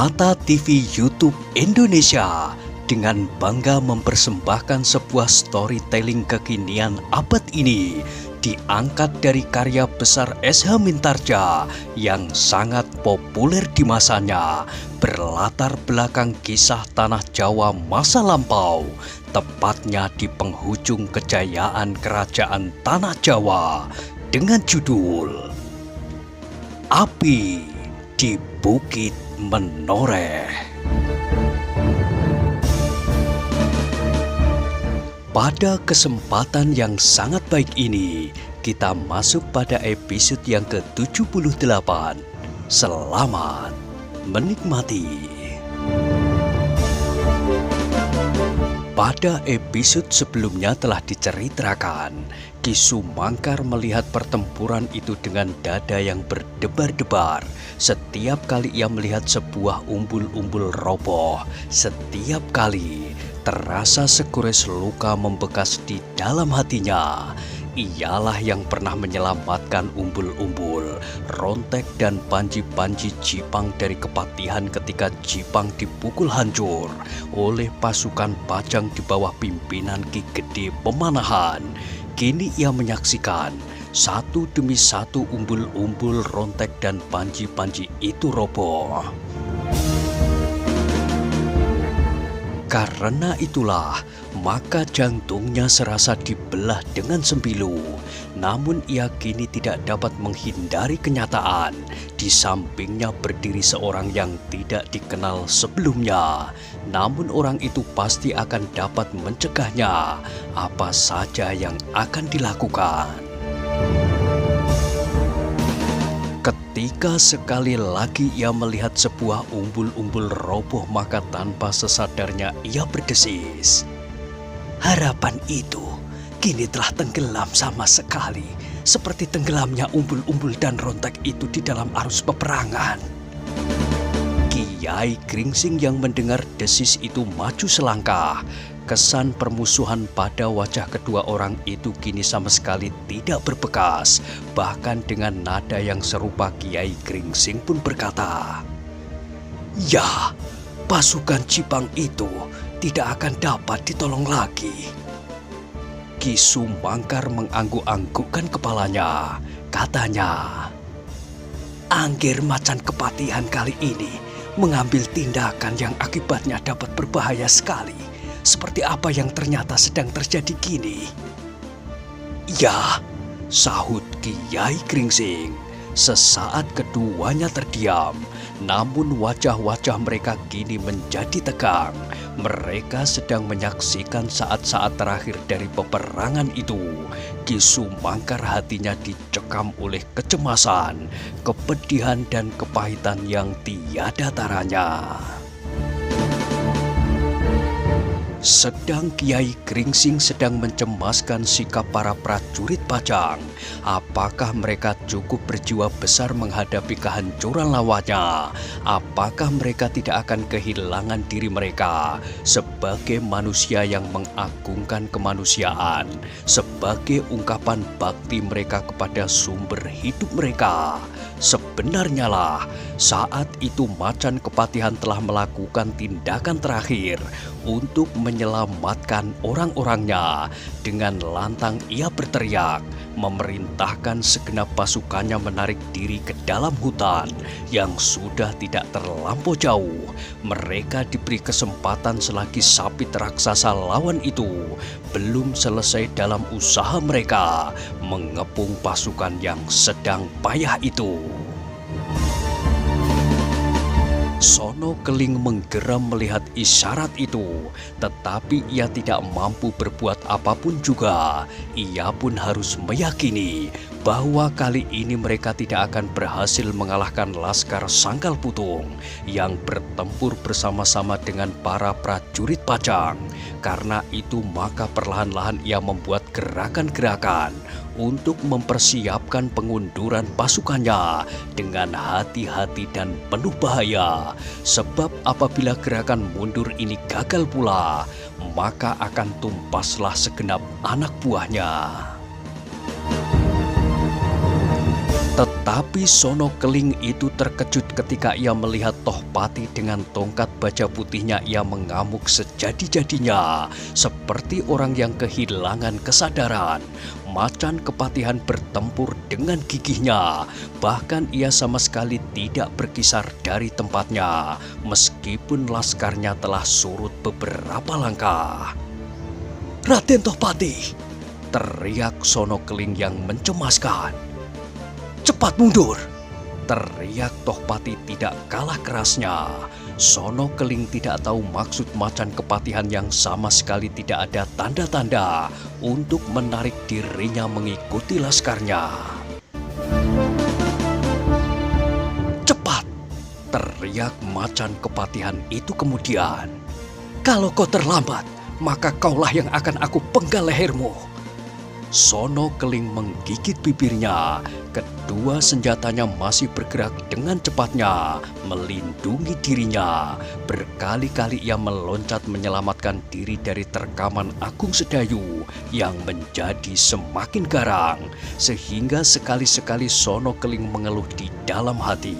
Mata TV YouTube Indonesia dengan bangga mempersembahkan sebuah storytelling kekinian abad ini diangkat dari karya besar S.H. Mintarja yang sangat populer di masanya, berlatar belakang kisah tanah Jawa masa lampau, tepatnya di penghujung kejayaan kerajaan tanah Jawa dengan judul Api di Bukit Menoreh. Pada kesempatan yang sangat baik ini, kita masuk pada episode yang ke-78. Selamat menikmati. Pada episode sebelumnya telah diceritakan, Ki Sumangkar melihat pertempuran itu dengan dada yang berdebar-debar. Setiap kali ia melihat sebuah umbul-umbul roboh, setiap kali terasa segores luka membekas di dalam hatinya. Ialah yang pernah menyelamatkan umbul-umbul, Rontek dan Panji-Panji Jipang dari kepatihan ketika Jipang dipukul hancur oleh pasukan Pajang di bawah pimpinan Ki Gede Pemanahan. Kini ia menyaksikan satu demi satu umbul-umbul, Rontek dan Panji-Panji itu roboh. Karena itulah, maka jantungnya serasa dibelah dengan sempilu. Namun ia kini tidak dapat menghindari kenyataan. Di sampingnya berdiri seorang yang tidak dikenal sebelumnya. Namun orang itu pasti akan dapat mencegahnya. Apa saja yang akan dilakukan? Ketika sekali lagi ia melihat sebuah umbul-umbul roboh, maka tanpa sesadarnya ia berdesis. Harapan itu kini telah tenggelam sama sekali, seperti tenggelamnya umbul-umbul dan rontek itu di dalam arus peperangan. Kiai Gringsing yang mendengar desis itu maju selangkah. Kesan permusuhan pada wajah kedua orang itu kini sama sekali tidak berbekas. Bahkan dengan nada yang serupa, Kiai Gringsing pun berkata, "Ya, pasukan Jipang itu tidak akan dapat ditolong lagi." Ki Sumangkar mengangguk-anggukkan kepalanya. Katanya, "Angger Macan Kepatihan kali ini mengambil tindakan yang akibatnya dapat berbahaya sekali. Seperti apa yang ternyata sedang terjadi kini?" "Ya," sahut Kiai Gringsing. Sesaat keduanya terdiam, namun wajah-wajah mereka kini menjadi tegang. Mereka sedang menyaksikan saat-saat terakhir dari peperangan itu. Ki Sumangkar hatinya dicekam oleh kecemasan, kepedihan dan kepahitan yang tiada taranya. Sedang Kiai Gringsing sedang mencemaskan sikap para prajurit Pajang. Apakah mereka cukup berjiwa besar menghadapi kehancuran lawannya? Apakah mereka tidak akan kehilangan diri mereka sebagai manusia yang mengagungkan kemanusiaan, sebagai ungkapan bakti mereka kepada sumber hidup mereka? Sebenarnya lah, saat itu Macan Kepatihan telah melakukan tindakan terakhir untuk menyelamatkan orang-orangnya. Dengan lantang ia berteriak, memerintahkan segenap pasukannya menarik diri ke dalam hutan yang sudah tidak terlampau jauh. Mereka diberi kesempatan selagi sapi raksasa lawan itu belum selesai dalam usaha mereka mengepung pasukan yang sedang payah itu. Sono Keling menggeram melihat isyarat itu, tetapi ia tidak mampu berbuat apapun juga. Ia pun harus meyakini bahwa kali ini mereka tidak akan berhasil mengalahkan Laskar Sangkal Putung yang bertempur bersama-sama dengan para prajurit Pajang. Karena itu maka perlahan-lahan ia membuat gerakan-gerakan untuk mempersiapkan pengunduran pasukannya dengan hati-hati dan penuh bahaya. Sebab apabila gerakan mundur ini gagal pula, maka akan tumpaslah segenap anak buahnya. Tetapi Sono Keling itu terkejut ketika ia melihat Tohpati dengan tongkat baja putihnya. Ia mengamuk sejadi-jadinya, seperti orang yang kehilangan kesadaran. Macan Kepatihan bertempur dengan gigihnya, bahkan ia sama sekali tidak berkisar dari tempatnya, meskipun laskarnya telah surut beberapa langkah. "Raden Tohpati!" teriak Sono Keling yang mencemaskan. "Cepat mundur!" teriak Tohpati tidak kalah kerasnya. Sono Keling tidak tahu maksud Macan Kepatihan yang sama sekali tidak ada tanda-tanda untuk menarik dirinya mengikuti laskarnya. "Cepat!" teriak Macan Kepatihan itu kemudian. "Kalau kau terlambat, maka kaulah yang akan aku penggal lehermu." Sono Keling menggigit bibirnya. Kedua senjatanya masih bergerak dengan cepatnya, melindungi dirinya. Berkali-kali ia meloncat menyelamatkan diri dari terkaman Agung Sedayu yang menjadi semakin garang, sehingga sekali-sekali Sono Keling mengeluh di dalam hati.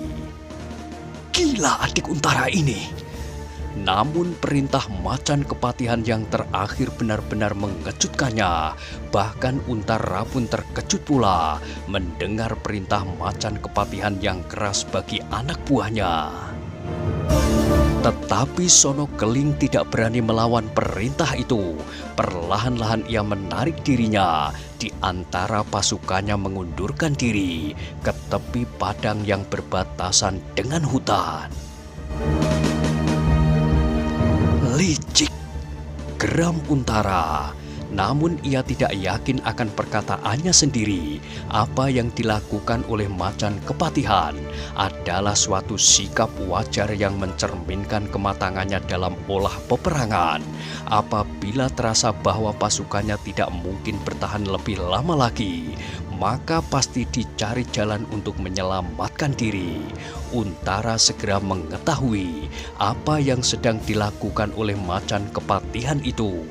"Gila adik Untara ini!" Namun perintah Macan Kepatihan yang terakhir benar-benar mengejutkannya. Bahkan Untara pun terkejut pula mendengar perintah Macan Kepatihan yang keras bagi anak buahnya. Tetapi Sono Keling tidak berani melawan perintah itu. Perlahan-lahan ia menarik dirinya. Di antara pasukannya mengundurkan diri ke tepi padang yang berbatasan dengan hutan. "Licik!" geram Untara. Namun ia tidak yakin akan perkataannya sendiri. Apa yang dilakukan oleh Macan Kepatihan adalah suatu sikap wajar yang mencerminkan kematangannya dalam olah peperangan. Apabila terasa bahwa pasukannya tidak mungkin bertahan lebih lama lagi, maka pasti dicari jalan untuk menyelamatkan diri. Untara segera mengetahui apa yang sedang dilakukan oleh Macan Kepatihan itu.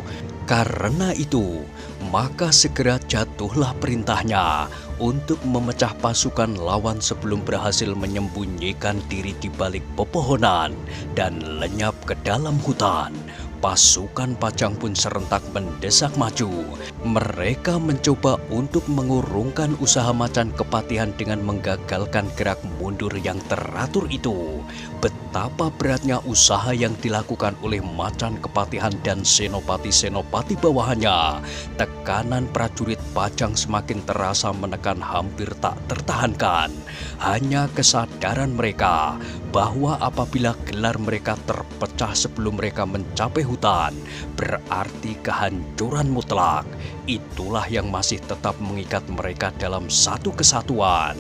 Karena itu, maka segera jatuhlah perintahnya untuk memecah pasukan lawan sebelum berhasil menyembunyikan diri di balik pepohonan dan lenyap ke dalam hutan. Pasukan Pajang pun serentak mendesak maju. Mereka mencoba untuk mengurungkan usaha Macan Kepatihan dengan menggagalkan gerak mundur yang teratur itu. Betapa beratnya usaha yang dilakukan oleh Macan Kepatihan dan senopati-senopati bawahannya. Tekanan prajurit Pajang semakin terasa menekan hampir tak tertahankan. Hanya kesadaran mereka bahwa apabila gelar mereka terpecah sebelum mereka mencapai hutan, berarti kehancuran mutlak. Itulah yang masih tetap mengikat mereka dalam satu kesatuan.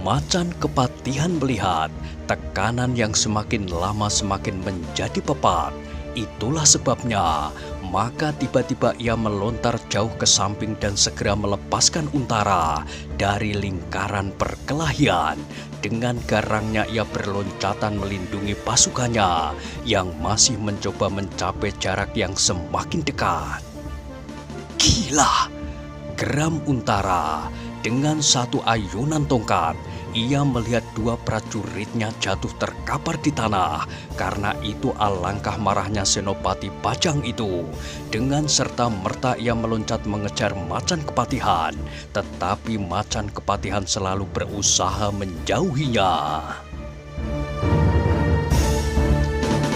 Macan Kepatihan melihat tekanan yang semakin lama semakin menjadi pepat. Itulah sebabnya, maka tiba-tiba ia melontar jauh ke samping dan segera melepaskan Untara dari lingkaran perkelahian. Dengan garangnya ia berloncatan melindungi pasukannya yang masih mencoba mencapai jarak yang semakin dekat. "Gila!" geram Untara. Dengan satu ayunan tongkat, ia melihat dua prajuritnya jatuh terkapar di tanah. Karena itu alangkah marahnya Senopati Pajang itu. Dengan serta-merta ia meloncat mengejar Macan Kepatihan. Tetapi Macan Kepatihan selalu berusaha menjauhinya.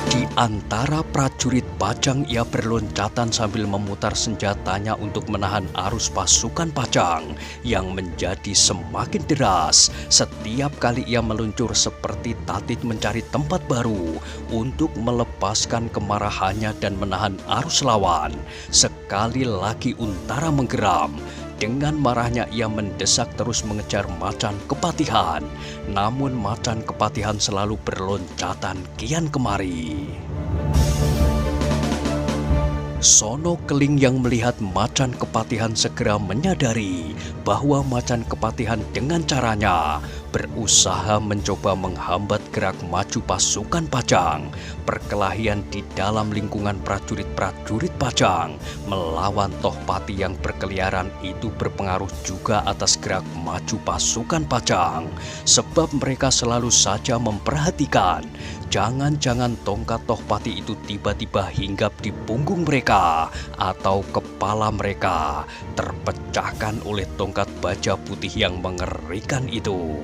Di antara prajurit Pajang ia berloncatan sambil memutar senjatanya untuk menahan arus pasukan Pajang yang menjadi semakin deras. Setiap kali ia meluncur seperti tatit mencari tempat baru untuk melepaskan kemarahannya dan menahan arus lawan. Sekali lagi Untara menggeram. Dengan marahnya ia mendesak terus mengejar Macan Kepatihan. Namun Macan Kepatihan selalu berloncatan kian kemari. Sono Keling yang melihat Macan Kepatihan segera menyadari bahwa Macan Kepatihan dengan caranya berusaha mencoba menghambat gerak maju pasukan Pajang. Perkelahian di dalam lingkungan prajurit-prajurit Pajang melawan Tohpati yang berkeliaran itu berpengaruh juga atas gerak maju pasukan Pajang, sebab mereka selalu saja memperhatikan jangan-jangan tongkat Tohpati itu tiba-tiba hinggap di punggung mereka atau kepala mereka, terpecahkan oleh tongkat baja putih yang mengerikan itu.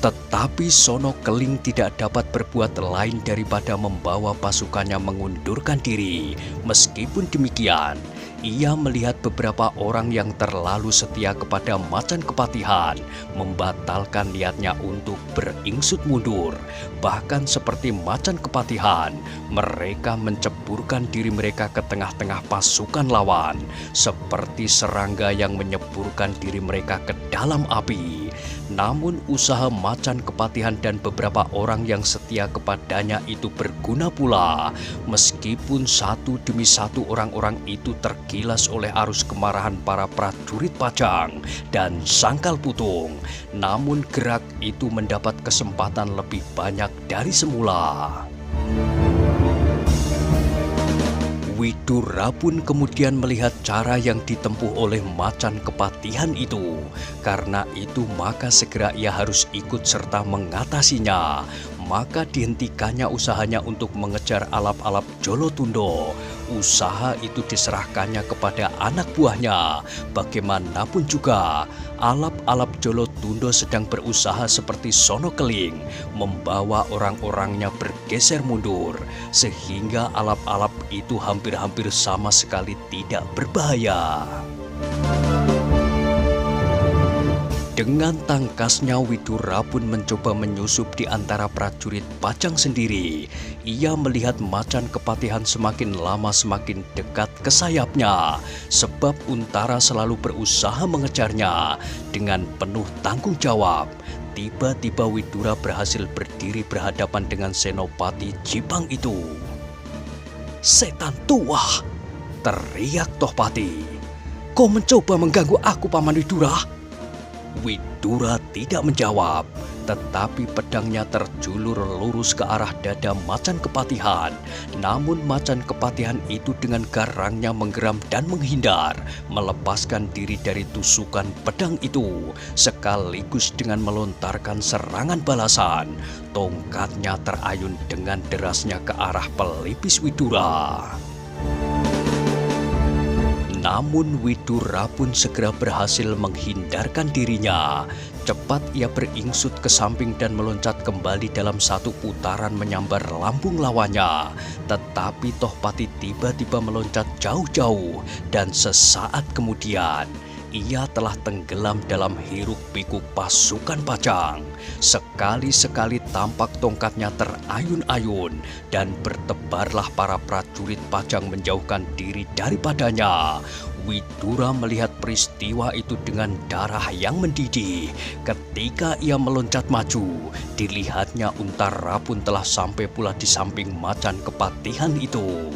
Tetapi Sono Keling tidak dapat berbuat lain daripada membawa pasukannya mengundurkan diri. Meskipun demikian, ia melihat beberapa orang yang terlalu setia kepada Macan Kepatihan membatalkan niatnya untuk beringsut mundur. Bahkan seperti Macan Kepatihan, mereka menceburkan diri mereka ke tengah-tengah pasukan lawan, seperti serangga yang menyeburkan diri mereka ke dalam api. Namun usaha Macan Kepatihan dan beberapa orang yang setia kepadanya itu berguna pula. Meskipun satu demi satu orang-orang itu tergilas oleh arus kemarahan para prajurit Pajang dan Sangkal Putung, namun gerak itu mendapat kesempatan lebih banyak dari semula. Widura pun kemudian melihat cara yang ditempuh oleh Macan Kepatihan itu. Karena itu maka segera ia harus ikut serta mengatasinya. Maka dihentikannya usahanya untuk mengejar alap-alap Jolotundo. Usaha itu diserahkannya kepada anak buahnya. Bagaimanapun juga, alap-alap Jolotundo sedang berusaha seperti Sono Keling, membawa orang-orangnya bergeser mundur, sehingga alap-alap itu hampir-hampir sama sekali tidak berbahaya. Dengan tangkasnya Widura pun mencoba menyusup di antara prajurit Pajang sendiri. Ia melihat Macan Kepatihan semakin lama semakin dekat ke sayapnya, sebab Untara selalu berusaha mengejarnya dengan penuh tanggung jawab. Tiba-tiba Widura berhasil berdiri berhadapan dengan Senopati Jipang itu. "Setan tua!" teriak Tohpati. "Kau mencoba mengganggu aku, Paman Widura?" Widura tidak menjawab, tetapi pedangnya terjulur lurus ke arah dada Macan Kepatihan. Namun Macan Kepatihan itu dengan garangnya menggeram dan menghindar, melepaskan diri dari tusukan pedang itu, sekaligus dengan melontarkan serangan balasan. Tongkatnya terayun dengan derasnya ke arah pelipis Widura. Namun Widura pun segera berhasil menghindarkan dirinya. Cepat ia beringsut ke samping dan meloncat kembali dalam satu putaran menyambar lambung lawannya. Tetapi Tohpati tiba-tiba meloncat jauh-jauh dan sesaat kemudian ia telah tenggelam dalam hiruk pikuk pasukan Pajang. Sekali-sekali tampak tongkatnya terayun-ayun dan bertebarlah para prajurit Pajang menjauhkan diri daripadanya. Widura melihat peristiwa itu dengan darah yang mendidih. Ketika ia meloncat maju, dilihatnya Untara pun telah sampai pula di samping Macan Kepatihan itu.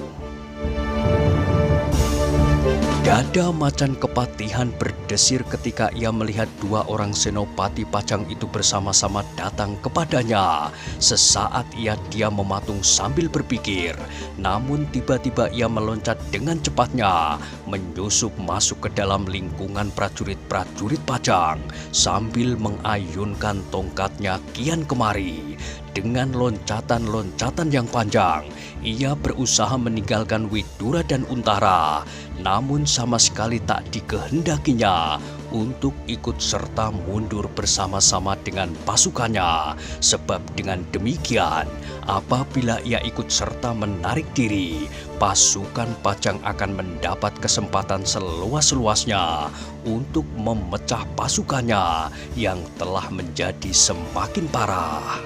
Dada Macan Kepatihan berdesir ketika ia melihat dua orang senopati Pajang itu bersama-sama datang kepadanya. Sesaat ia diam mematung sambil berpikir, namun tiba-tiba ia meloncat dengan cepatnya, menyusup masuk ke dalam lingkungan prajurit-prajurit Pajang sambil mengayunkan tongkatnya kian kemari. Dengan loncatan-loncatan yang panjang, ia berusaha meninggalkan Widura dan Untara, namun sama sekali tak dikehendakinya untuk ikut serta mundur bersama-sama dengan pasukannya. Sebab dengan demikian, apabila ia ikut serta menarik diri, pasukan Pajang akan mendapat kesempatan seluas-luasnya untuk memecah pasukannya yang telah menjadi semakin parah.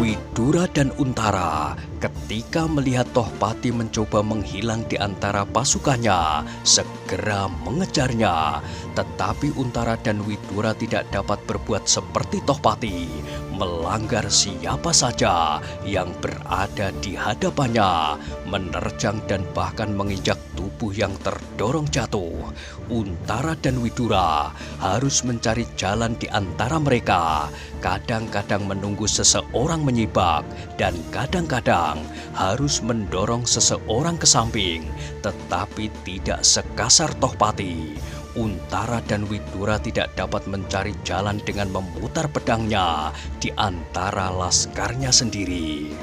Widura dan Untara ketika melihat Tohpati mencoba menghilang di antara pasukannya, segera mengejarnya. Tetapi Untara dan Widura tidak dapat berbuat seperti Tohpati. melanggar siapa saja yang berada di hadapannya, menerjang dan bahkan menginjak tubuh yang terdorong jatuh. Untara dan Widura harus mencari jalan di antara mereka, kadang-kadang menunggu seseorang menyibak, dan kadang-kadang harus mendorong seseorang ke samping, tetapi tidak sekasar Tohpati. Untara dan Widura tidak dapat mencari jalan dengan memutar pedangnya di antara laskarnya sendiri.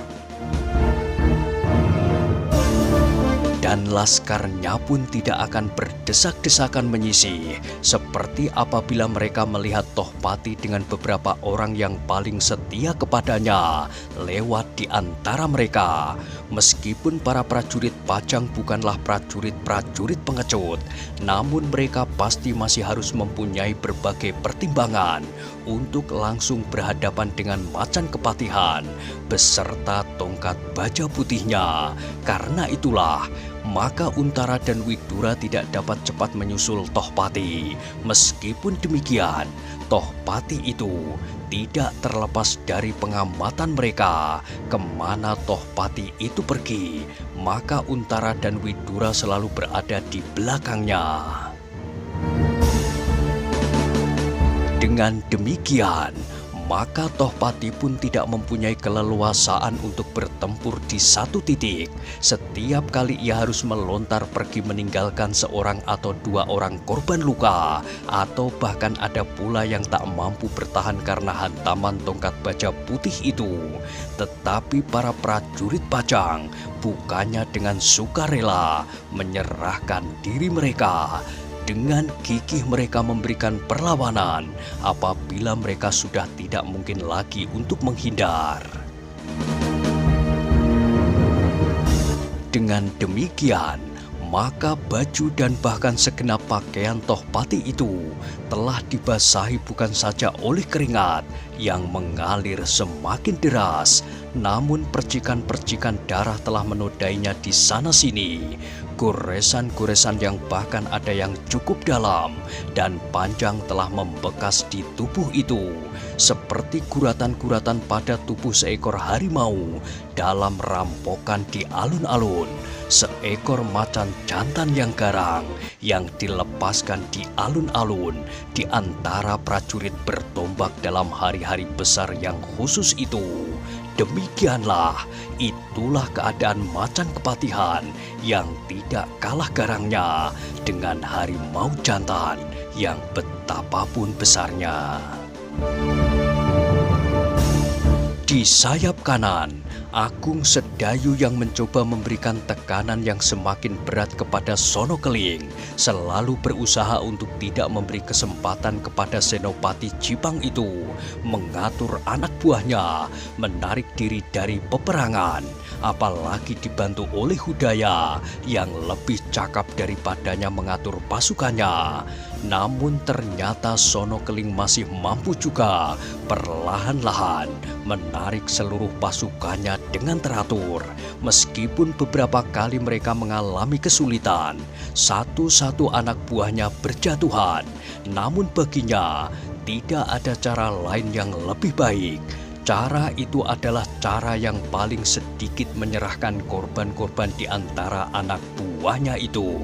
Dan laskarnya pun tidak akan berdesak-desakan menyisih, seperti apabila mereka melihat Tohpati dengan beberapa orang yang paling setia kepadanya lewat di antara mereka. Meskipun para prajurit Pajang bukanlah prajurit-prajurit pengecut, namun mereka pasti masih harus mempunyai berbagai pertimbangan untuk langsung berhadapan dengan Macan Kepatihan beserta tongkat baja putihnya. Karena itulah, maka Untara dan Widura tidak dapat cepat menyusul Tohpati. Meskipun demikian, Tohpati itu tidak terlepas dari pengamatan mereka. Kemana Tohpati itu pergi, maka Untara dan Widura selalu berada di belakangnya. Dengan demikian, maka Tohpati pun tidak mempunyai keleluasaan untuk bertempur di satu titik. Setiap kali ia harus melontar pergi meninggalkan seorang atau dua orang korban luka, atau bahkan ada pula yang tak mampu bertahan karena hantaman tongkat baja putih itu. Tetapi para prajurit Pajang bukannya dengan sukarela menyerahkan diri mereka. Dengan gigih mereka memberikan perlawanan apabila mereka sudah tidak mungkin lagi untuk menghindar. Dengan demikian, maka baju dan bahkan segenap pakaian Tohpati itu telah dibasahi bukan saja oleh keringat yang mengalir semakin deras, namun percikan-percikan darah telah menodainya di sana-sini. Goresan-goresan yang bahkan ada yang cukup dalam dan panjang telah membekas di tubuh itu, seperti guratan-guratan pada tubuh seekor harimau dalam rampokan di alun-alun. Seekor macan jantan yang garang yang dilepaskan di alun-alun di antara prajurit bertombak dalam hari-hari besar yang khusus itu. Demikianlah, itulah keadaan Macan Kepatihan yang tidak kalah garangnya dengan harimau jantan yang betapapun besarnya. Di sayap kanan, Agung Sedayu yang mencoba memberikan tekanan yang semakin berat kepada Sonokeling selalu berusaha untuk tidak memberi kesempatan kepada Senopati Jipang itu mengatur anak buahnya menarik diri dari peperangan, apalagi dibantu oleh Hudaya yang lebih cakap daripadanya mengatur pasukannya. Namun ternyata Sonokeling masih mampu juga perlahan-lahan menarik seluruh pasukannya dengan teratur. Meskipun beberapa kali mereka mengalami kesulitan, satu-satu anak buahnya berjatuhan, namun baginya tidak ada cara lain yang lebih baik. Cara itu adalah cara yang paling sedikit menyerahkan korban-korban di antara anak buahnya itu.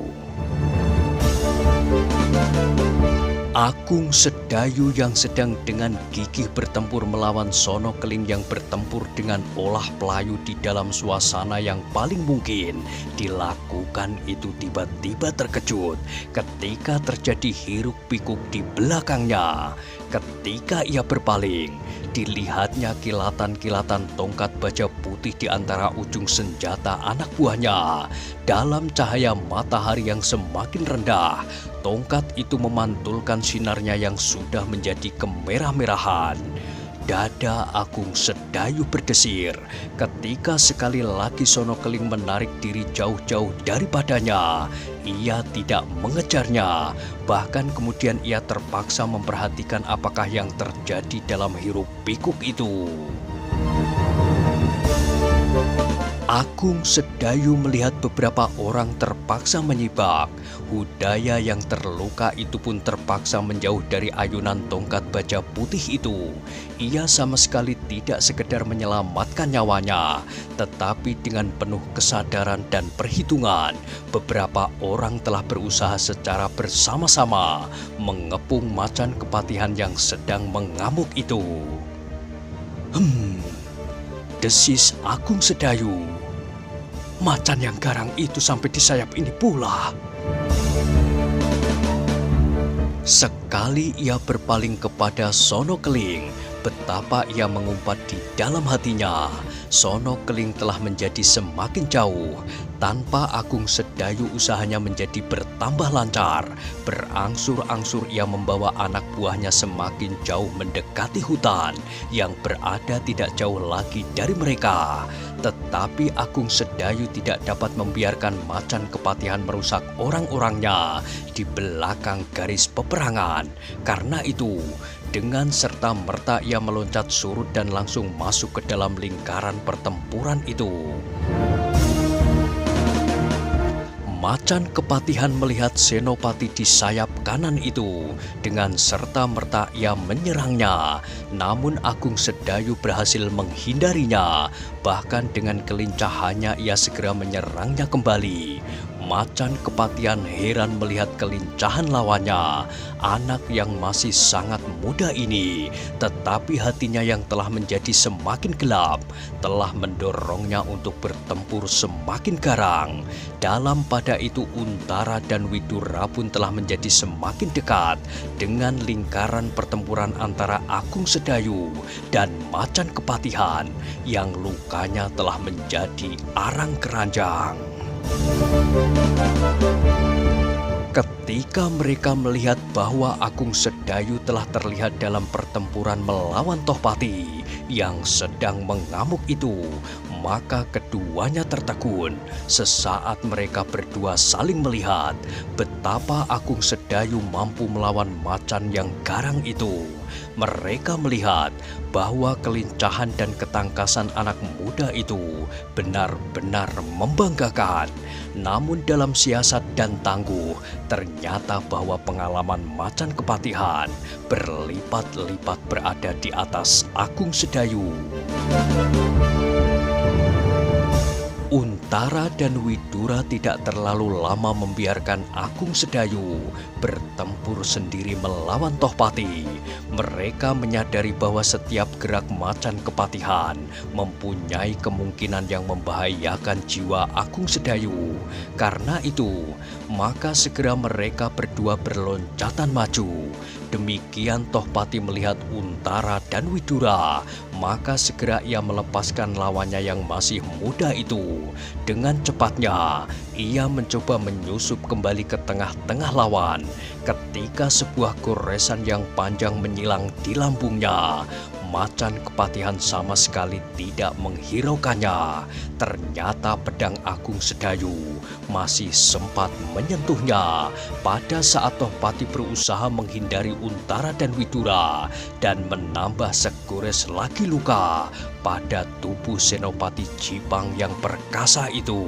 Agung Sedayu yang sedang dengan gigih bertempur melawan Sonokeling yang bertempur dengan olah pelayu di dalam suasana yang paling mungkin dilakukan itu tiba-tiba terkejut ketika terjadi hiruk-pikuk di belakangnya. Ketika ia berpaling, dilihatnya kilatan-kilatan tongkat baja putih di antara ujung senjata anak buahnya. Dalam cahaya matahari yang semakin rendah, tongkat itu memantulkan sinarnya yang sudah menjadi kemerah-merahan. Dada Agung Sedayu berdesir ketika sekali lagi Sonokeling menarik diri jauh-jauh daripadanya. Ia tidak mengejarnya, bahkan kemudian ia terpaksa memperhatikan apakah yang terjadi dalam hiruk pikuk itu. Agung Sedayu melihat beberapa orang terpaksa menyibak. Hudaya yang terluka itu pun terpaksa menjauh dari ayunan tongkat baja putih itu. Ia sama sekali tidak sekedar menyelamatkan nyawanya, tetapi dengan penuh kesadaran dan perhitungan, beberapa orang telah berusaha secara bersama-sama mengepung macan kepatihan yang sedang mengamuk itu. Desis Agung Sedayu. Macan yang garang itu sampai di sayap ini pula. Sekali ia berpaling kepada Sono Keling, betapa ia mengumpat di dalam hatinya. Sono Keling telah menjadi semakin jauh. Tanpa Agung Sedayu usahanya menjadi bertambah lancar. Berangsur-angsur ia membawa anak buahnya semakin jauh mendekati hutan yang berada tidak jauh lagi dari mereka. Tetapi Agung Sedayu tidak dapat membiarkan macan kepatihan merusak orang-orangnya di belakang garis peperangan. Karena itu, dengan serta-merta ia meloncat surut dan langsung masuk ke dalam lingkaran pertempuran itu. Macan kepatihan melihat Senopati di sayap kanan itu. Dengan serta-merta ia menyerangnya. Namun Agung Sedayu berhasil menghindarinya. Bahkan dengan kelincahannya ia segera menyerangnya kembali. Macan kepatihan heran melihat kelincahan lawannya, anak yang masih sangat muda ini, tetapi hatinya yang telah menjadi semakin gelap, telah mendorongnya untuk bertempur semakin garang. Dalam pada itu Untara dan Widura pun telah menjadi semakin dekat dengan lingkaran pertempuran antara Agung Sedayu dan macan kepatihan yang lukanya telah menjadi arang keranjang. Ketika mereka melihat bahwa Agung Sedayu telah terlihat dalam pertempuran melawan Tohpati yang sedang mengamuk itu, maka keduanya tertegun. Sesaat mereka berdua saling melihat betapa Agung Sedayu mampu melawan macan yang garang itu. Mereka melihat bahwa kelincahan dan ketangkasan anak muda itu benar-benar membanggakan. Namun dalam siasat dan tangguh, ternyata bahwa pengalaman macan kepatihan berlipat-lipat berada di atas Agung Sedayu. Untara dan Widura tidak terlalu lama membiarkan Agung Sedayu bertempur sendiri melawan Tohpati. Mereka menyadari bahwa setiap gerak macan kepatihan mempunyai kemungkinan yang membahayakan jiwa Agung Sedayu. Karena itu, maka segera mereka berdua berloncatan maju. Demikian Tohpati melihat Untara dan Widura, maka segera ia melepaskan lawannya yang masih muda itu. Dengan cepatnya, ia mencoba menyusup kembali ke tengah-tengah lawan. Ketika sebuah goresan yang panjang menyilang di lambungnya, macan kepatihan sama sekali tidak menghiraukannya. Ternyata pedang Agung Sedayu masih sempat menyentuhnya pada saat Tohpati berusaha menghindari Untara dan Widura dan menambah segores lagi luka pada tubuh Senopati Jipang yang perkasa itu.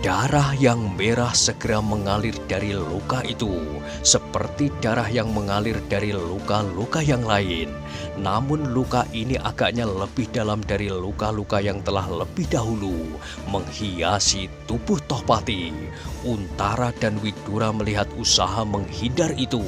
Darah yang merah segera mengalir dari luka itu, seperti darah yang mengalir dari luka-luka yang lain. Namun luka ini agaknya lebih dalam dari luka-luka yang telah lebih dahulu menghiasi tubuh Tohpati. Untara dan Widura melihat usaha menghindar itu.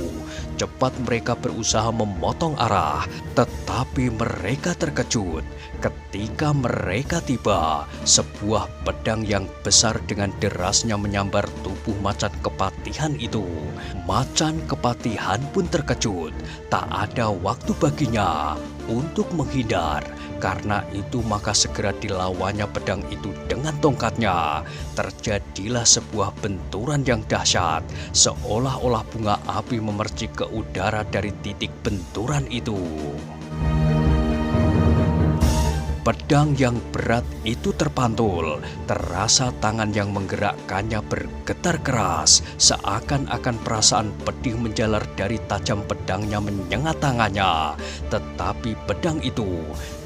Cepat mereka berusaha memotong arah, tetapi mereka terkejut. Ketika mereka tiba, sebuah pedang yang besar dengan derasnya menyambar tubuh macan kepatihan itu. Macan kepatihan pun terkejut. Tak ada waktu baginya untuk menghindar. Karena itu maka segera dilawannya pedang itu dengan tongkatnya. Terjadilah sebuah benturan yang dahsyat, seolah-olah bunga api memercik ke udara dari titik benturan itu. Pedang yang berat itu terpantul, terasa tangan yang menggerakkannya bergetar keras, seakan-akan perasaan pedih menjalar dari tajam pedangnya menyengat tangannya. Tetapi pedang itu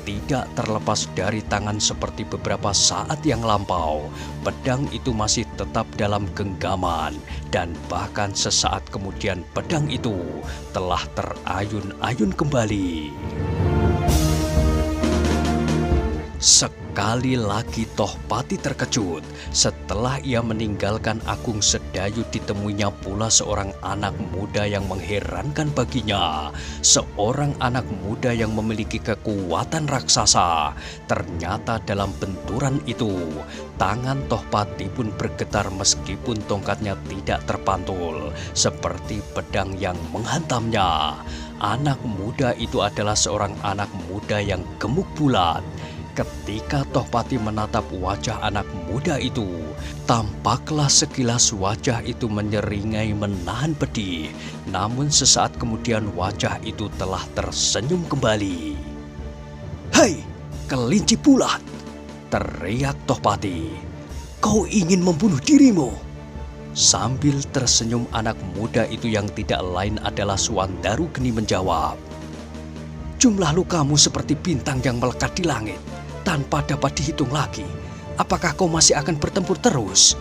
tidak terlepas dari tangan seperti beberapa saat yang lampau. Pedang itu masih tetap dalam genggaman dan bahkan sesaat kemudian pedang itu telah terayun-ayun kembali. Sekali lagi Tohpati terkejut setelah ia meninggalkan Agung Sedayu. Ditemuinya pula seorang anak muda yang mengherankan baginya. Seorang anak muda yang memiliki kekuatan raksasa. Ternyata dalam benturan itu, tangan Tohpati pun bergetar meskipun tongkatnya tidak terpantul, seperti pedang yang menghantamnya. Anak muda itu adalah seorang anak muda yang gemuk bulat. Ketika Tohpati menatap wajah anak muda itu, tampaklah sekilas wajah itu menyeringai menahan pedih. Namun sesaat kemudian wajah itu telah tersenyum kembali. "Hei, kelinci bulat!" teriak Tohpati. "Kau ingin membunuh dirimu?" Sambil tersenyum anak muda itu yang tidak lain adalah Suwandaru Geni menjawab, "Jumlah lukamu seperti bintang yang melekat di langit. Tanpa dapat dihitung lagi, apakah kau masih akan bertempur terus?"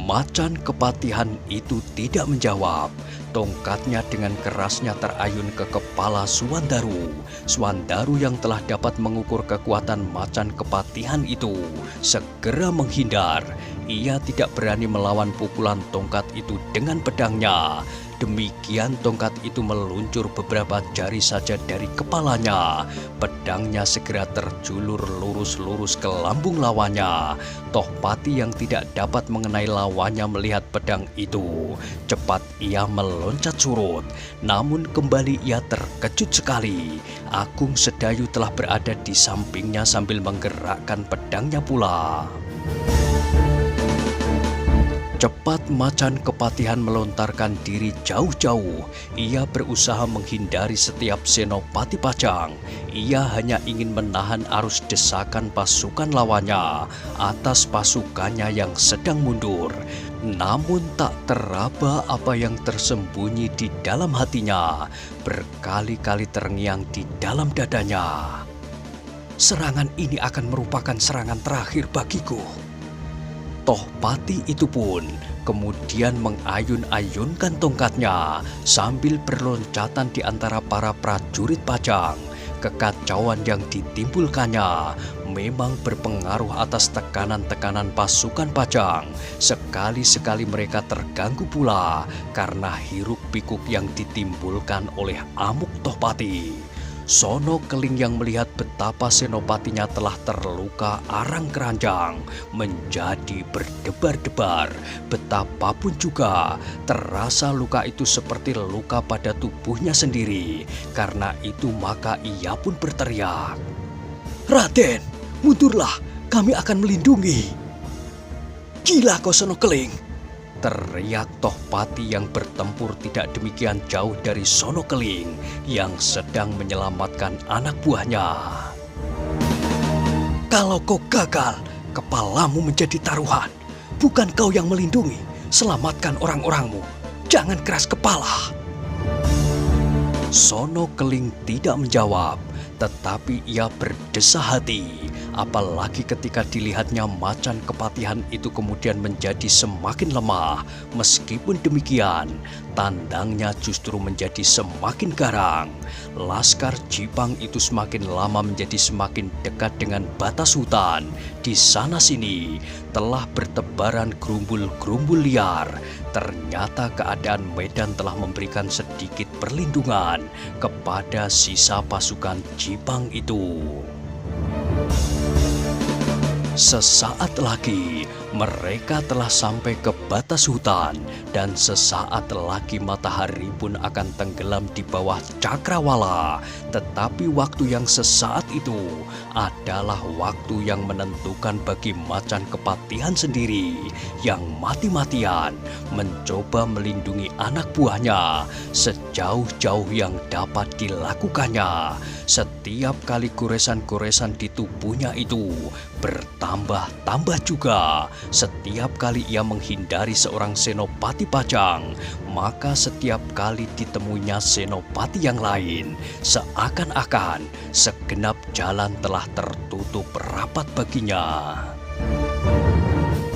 Macan kepatihan itu tidak menjawab. Tongkatnya dengan kerasnya terayun ke kepala Suwandaru. Suwandaru yang telah dapat mengukur kekuatan macan kepatihan itu segera menghindar. Ia tidak berani melawan pukulan tongkat itu dengan pedangnya. Demikian tongkat itu meluncur beberapa jari saja dari kepalanya. Pedangnya segera terjulur lurus-lurus ke lambung lawannya. Tohpati yang tidak dapat mengenai lawannya melihat pedang itu. Cepat ia meloncat surut. Namun kembali ia terkejut sekali. Agung Sedayu telah berada di sampingnya sambil menggerakkan pedangnya pula. Cepat macan kepatihan melontarkan diri jauh-jauh. Ia berusaha menghindari setiap senopati pajang. Ia hanya ingin menahan arus desakan pasukan lawannya atas pasukannya yang sedang mundur. Namun tak teraba apa yang tersembunyi di dalam hatinya. Berkali-kali terngiang di dalam dadanya. "Serangan ini akan merupakan serangan terakhir bagiku." Tohpati itu pun kemudian mengayun-ayunkan tongkatnya sambil berloncatan di antara para prajurit pajang. Kekacauan yang ditimbulkannya memang berpengaruh atas tekanan-tekanan pasukan pajang. Sekali-sekali mereka terganggu pula karena hiruk-pikuk yang ditimbulkan oleh amuk Tohpati. Sono Keling yang melihat betapa senopatinya telah terluka arang-keranjang menjadi berdebar-debar. Betapapun juga terasa luka itu seperti luka pada tubuhnya sendiri. Karena itu maka ia pun berteriak, "Raden, mundurlah, kami akan melindungi." "Gila kau Sono Keling!" teriak Tohpati yang bertempur tidak demikian jauh dari Sono Keling yang sedang menyelamatkan anak buahnya. "Kalau kau gagal, kepalamu menjadi taruhan. Bukan kau yang melindungi, selamatkan orang-orangmu. Jangan keras kepala." Sono Keling tidak menjawab, tetapi ia berdesah hati. Apalagi ketika dilihatnya macan kepatihan itu kemudian menjadi semakin lemah. Meskipun demikian, tandangnya justru menjadi semakin garang. Laskar Jipang itu semakin lama menjadi semakin dekat dengan batas hutan. Di sana-sini telah bertebaran gerumbul-gerumbul liar. Ternyata keadaan medan telah memberikan sedikit perlindungan kepada sisa pasukan Jipang itu. Sesaat lagi mereka telah sampai ke batas hutan dan sesaat lagi matahari pun akan tenggelam di bawah cakrawala. Tetapi waktu yang sesaat itu adalah waktu yang menentukan bagi macan kepatihan sendiri yang mati-matian mencoba melindungi anak buahnya sejauh-jauh yang dapat dilakukannya. Setiap kali goresan-goresan di tubuhnya itu bertambah-tambah juga. Setiap kali ia menghindari seorang senopati Pajang, maka setiap kali ditemuinya senopati yang lain, seakan-akan segenap jalan telah tertutup rapat baginya.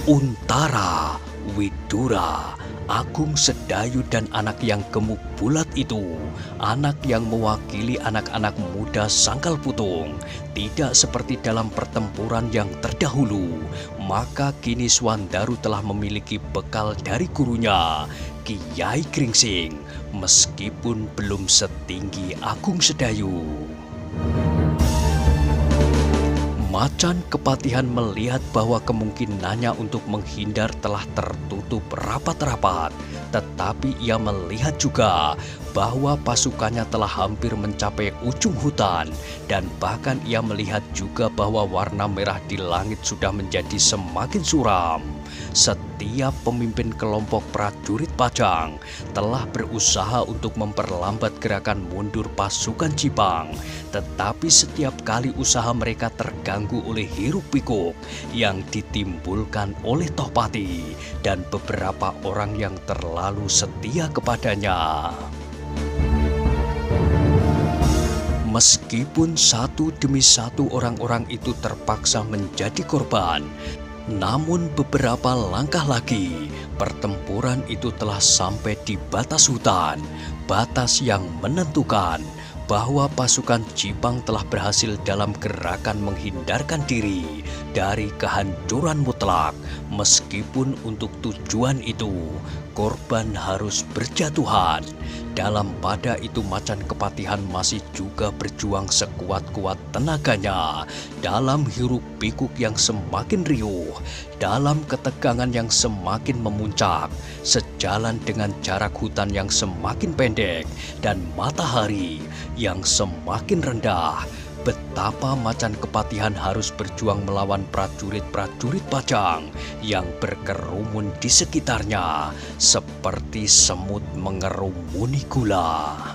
Untara, Widura, Agung Sedayu dan anak yang gemuk bulat itu, anak yang mewakili anak-anak muda Sangkal Putung, tidak seperti dalam pertempuran yang terdahulu. Maka kini Swandaru telah memiliki bekal dari gurunya, Kiai Gringsing, meskipun belum setinggi Agung Sedayu. Macan Kepatihan melihat bahwa kemungkinannya untuk menghindar telah tertutup rapat-rapat, tetapi ia melihat juga bahwa pasukannya telah hampir mencapai ujung hutan, dan bahkan ia melihat juga bahwa warna merah di langit sudah menjadi semakin suram. Setiap pemimpin kelompok prajurit Pajang telah berusaha untuk memperlambat gerakan mundur pasukan Jipang, tetapi setiap kali usaha mereka terganggu oleh hiruk-pikuk yang ditimbulkan oleh Tohpati dan beberapa orang yang terlalu setia kepadanya. Meskipun satu demi satu orang-orang itu terpaksa menjadi korban, namun beberapa langkah lagi, pertempuran itu telah sampai di batas hutan, batas yang menentukan bahwa pasukan Jipang telah berhasil dalam gerakan menghindarkan diri dari kehancuran mutlak. Meskipun untuk tujuan itu, korban harus berjatuhan. Dalam pada itu Macan Kepatihan masih juga berjuang sekuat-kuat tenaganya dalam hiruk-pikuk yang semakin riuh, dalam ketegangan yang semakin memuncak, sejalan dengan jarak hutan yang semakin pendek dan matahari yang semakin rendah. Betapa Macan Kepatihan harus berjuang melawan prajurit-prajurit Pajang yang berkerumun di sekitarnya seperti semut mengerumuni gula.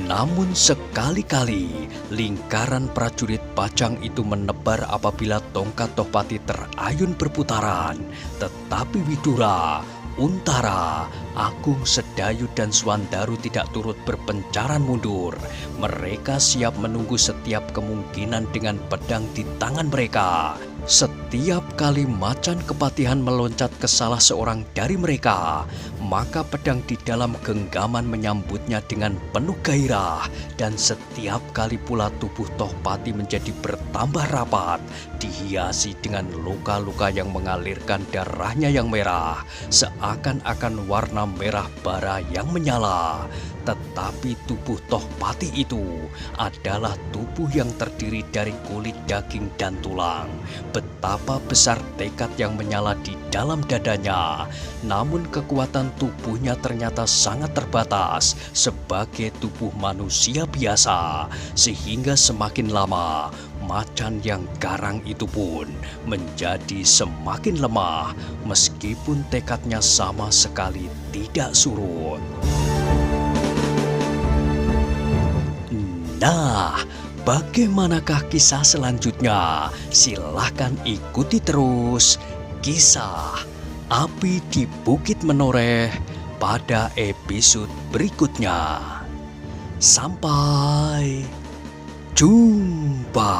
Namun sekali-kali lingkaran prajurit Pajang itu menebar apabila tongkat Tohpati terayun berputaran, tetapi Widura, Untara, Agung Sedayu dan Swandaru tidak turut berpencaran mundur. Mereka siap menunggu setiap kemungkinan dengan pedang di tangan mereka. Setiap kali Macan Kepatihan meloncat ke salah seorang dari mereka, maka pedang di dalam genggaman menyambutnya dengan penuh gairah, dan setiap kali pula tubuh Tohpati menjadi bertambah rapat, dihiasi dengan luka-luka yang mengalirkan darahnya yang merah, seakan-akan warna merah bara yang menyala. Tetapi tubuh Tohpati itu adalah tubuh yang terdiri dari kulit, daging, dan tulang. Betapa besar tekad yang menyala di dalam dadanya, namun kekuatan tubuhnya ternyata sangat terbatas sebagai tubuh manusia biasa, sehingga semakin lama macan yang garang itu pun menjadi semakin lemah, meskipun tekadnya sama sekali tidak surut. Nah, bagaimanakah kisah selanjutnya? Silahkan ikuti terus kisah Api di Bukit Menoreh pada episode berikutnya. Sampai jumpa.